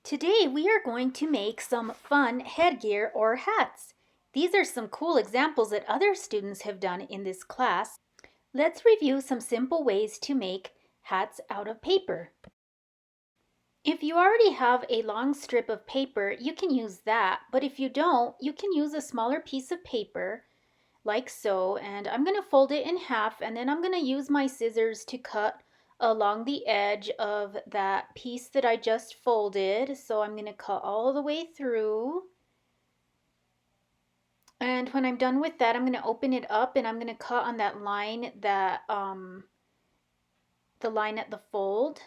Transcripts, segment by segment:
Today we are going to make some fun headgear or hats. These are some cool examples that other students have done in this class. Let's review some simple ways to make hats out of paper. If you already have a long strip of paper, you can use that, but if you don't, you can use a smaller piece of paper like so, and I'm going to fold it in half, and then I'm going to use my scissors to cut along the edge of that piece that I just folded. So I'm going to cut all the way through, and when I'm done with that, I'm going to open it up and I'm going to cut on that line, that the line at the fold.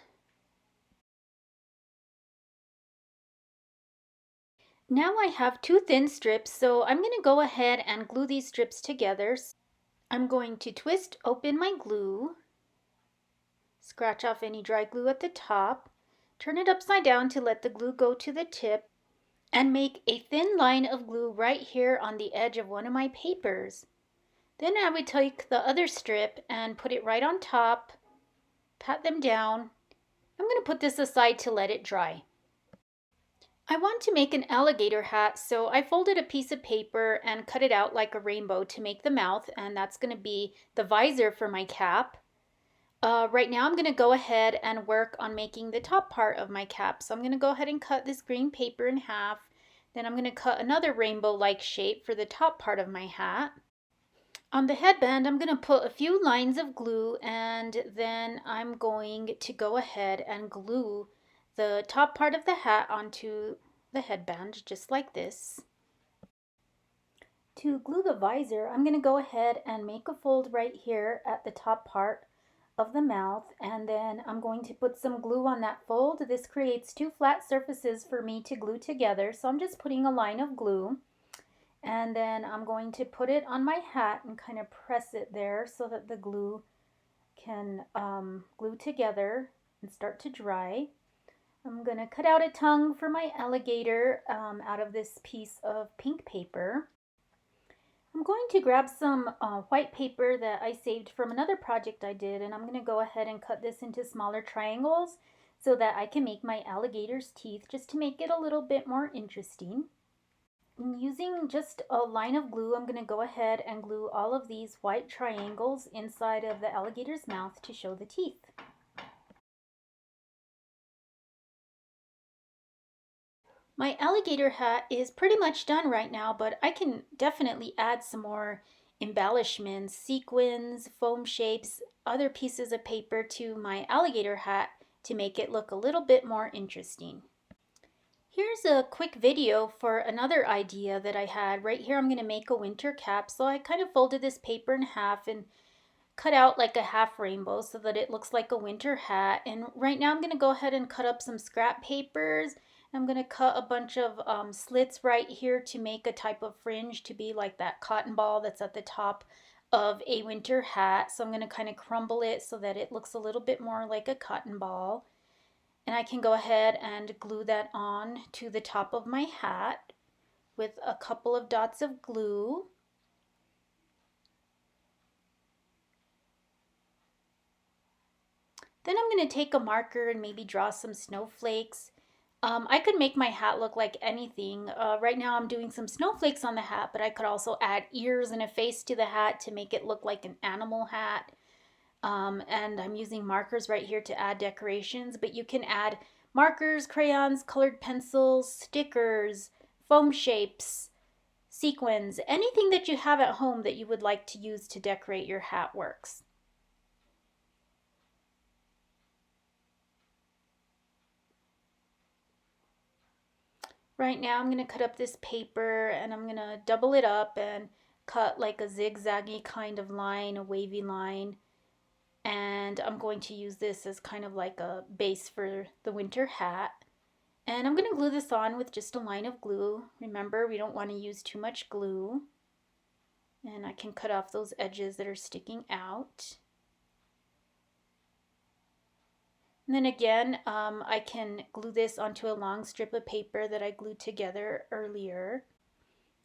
Now I have two thin strips, so I'm going to go ahead and glue these strips together. I'm going to twist open my glue, scratch off any dry glue at the top, turn it upside down to let the glue go to the tip, and make a thin line of glue right here on the edge of one of my papers. Then I would take the other strip and put it right on top, pat them down. I'm going to put this aside to let it dry. I want to make an alligator hat, so I folded a piece of paper and cut it out like a rainbow to make the mouth, and that's going to be the visor for my cap. Right now I'm going to go ahead and work on making the top part of my cap. So I'm going to go ahead and cut this green paper in half. Then I'm going to cut another rainbow-like shape for the top part of my hat. On the headband, I'm going to put a few lines of glue, and then I'm going to go ahead and glue the top part of the hat onto the headband, just like this. To glue the visor, I'm going to go ahead and make a fold right here at the top part of the mouth, and then I'm going to put some glue on that fold. This creates two flat surfaces for me to glue together, so I'm just putting a line of glue, and then I'm going to put it on my hat and kind of press it there so that the glue can glue together and start to dry. I'm going to cut out a tongue for my alligator out of this piece of pink paper. I'm going to grab some white paper that I saved from another project I did, and I'm going to go ahead and cut this into smaller triangles so that I can make my alligator's teeth, just to make it a little bit more interesting. And using just a line of glue, I'm going to go ahead and glue all of these white triangles inside of the alligator's mouth to show the teeth. My alligator hat is pretty much done right now, but I can definitely add some more embellishments, sequins, foam shapes, other pieces of paper to my alligator hat to make it look a little bit more interesting. Here's a quick video for another idea that I had. Right here I'm going to make a winter cap, so I kind of folded this paper in half and cut out like a half rainbow so that it looks like a winter hat. And right now I'm going to go ahead and cut up some scrap papers. I'm going to cut a bunch of slits right here to make a type of fringe to be like that cotton ball that's at the top of a winter hat. So I'm going to kind of crumble it so that it looks a little bit more like a cotton ball. And I can go ahead and glue that on to the top of my hat with a couple of dots of glue. Then I'm going to take a marker and maybe draw some snowflakes. I could make my hat look like anything. Right now I'm doing some snowflakes on the hat, but I could also add ears and a face to the hat to make it look like an animal hat. And I'm using markers right here to add decorations, but you can add markers, crayons, colored pencils, stickers, foam shapes, sequins, anything that you have at home that you would like to use to decorate your hat works. Right now I'm going to cut up this paper and I'm going to double it up and cut like a zigzaggy kind of line, a wavy line. And I'm going to use this as kind of like a base for the winter hat. And I'm going to glue this on with just a line of glue. Remember, we don't want to use too much glue. And I can cut off those edges that are sticking out. And then again, I can glue this onto a long strip of paper that I glued together earlier.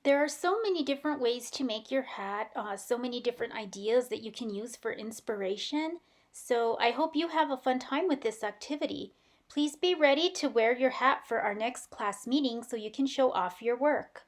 There are so many different ways to make your hat, so many different ideas that you can use for inspiration. So I hope you have a fun time with this activity. Please be ready to wear your hat for our next class meeting so you can show off your work.